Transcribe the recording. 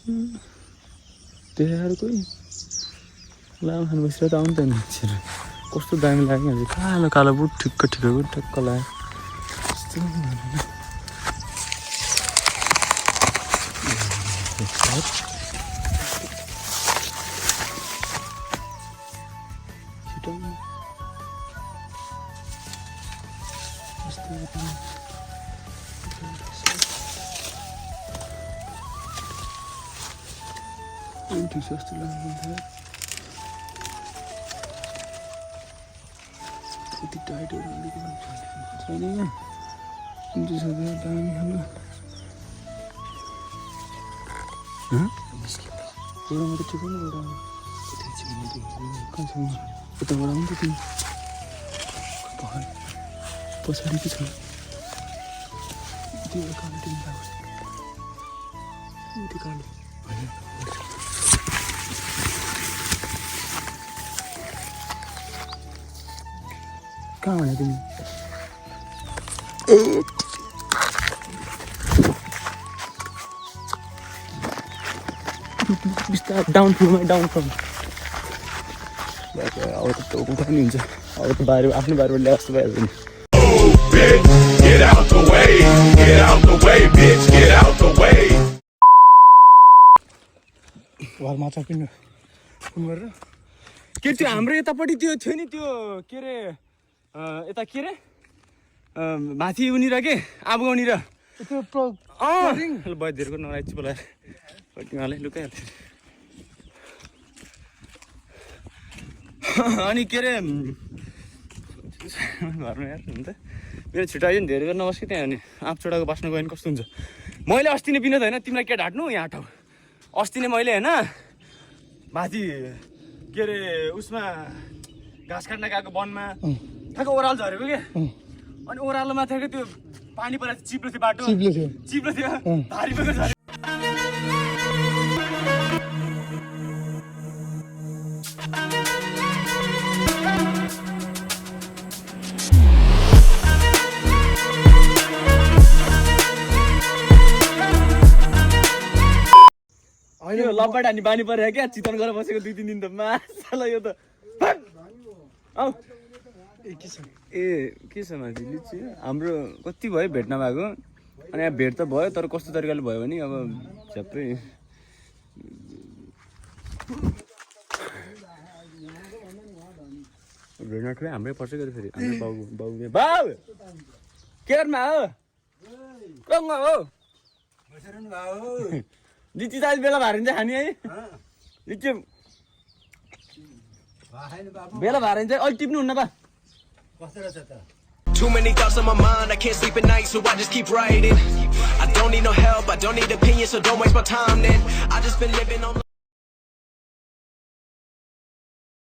त्यहाँको लामो खानु बसेर त आउनु त नि कस्तो दामी लाग्यो नि कालो कालो बुट ठिक्क ठिक्कको ठक्क लाग्यो ठिक छ जस्तो लाग्यो यति टाइटहरू अलिकति छैन यहाँ कुन चाहिँ छ दामी खानु एउटामा त ठिक हो नि एउटामा कहाँ छ उताबाट आउनु त तिमी पछाडि के छ त्यो कालो टिम त्यो कालो कहाँ भने तिमी बिस्तारै डाउन फ्लोरमा अब त उठा नि हुन्छ अब त बाहिर आफ्नो बाहिरबाट ल्याए जस्तो भइहाल्छ नि Get out the way, get out the way, bitch, get out the way. Wall माछा पिन्नु फोन गरेर के त्यो हाम्रो यतापट्टि त्यो थियो नि त्यो के अरे यता के अरे माथि उनीर के आबगाउनीर त्यो बैधहरूको नराइची बोलाएर कटिङाले लुकाइहाल्थ्यो अनि के अरे घरमा यार हुन त मेरो छिटो आयो नि धेरै बेर नबस्यो त्यहाँ अनि आँपचोडाको बाँच्न गयो भने कस्तो हुन्छ मैले अस्ति नै बिना त होइन तिमीलाई के ढाट्नु यहाँ ठाउँ अस्ति नै मैले होइन माथि के अरे उसमा घाँस काट्न गएको वनमा ठ्याक्क ओह्रालो झरेको क्या अनि ओह्रालोमा थियो त्यो पानी परेर चिप्लो थियो बाटो चिप्लो थियो भारी बोकेर झऱ्यो यो लम्बाट हानी बानी परेको क्या चितवन गरेर बसेको 2-3 दिन त माछालाई यो त के छ माथि लिची हाम्रो कति भयो भेट नभएको अनि यहाँ भेट त भयो तर कस्तो तरिकाले भयो भने अब झ्याप्पै भेट नठुलै हाम्रै पर्छ कि फेरि हाम्रो बाउ केरमा हो कङ्गा हो लिची त बेला भएर चाहिँ खाने है लिची बेला भएर चाहिँ अहिले टिप्नुहुन्न बा Too many thoughts on my mind, I can't sleep at night, so I just keep writing. I don't need no help, I don't need opinions, so don't waste my time then. I just been living on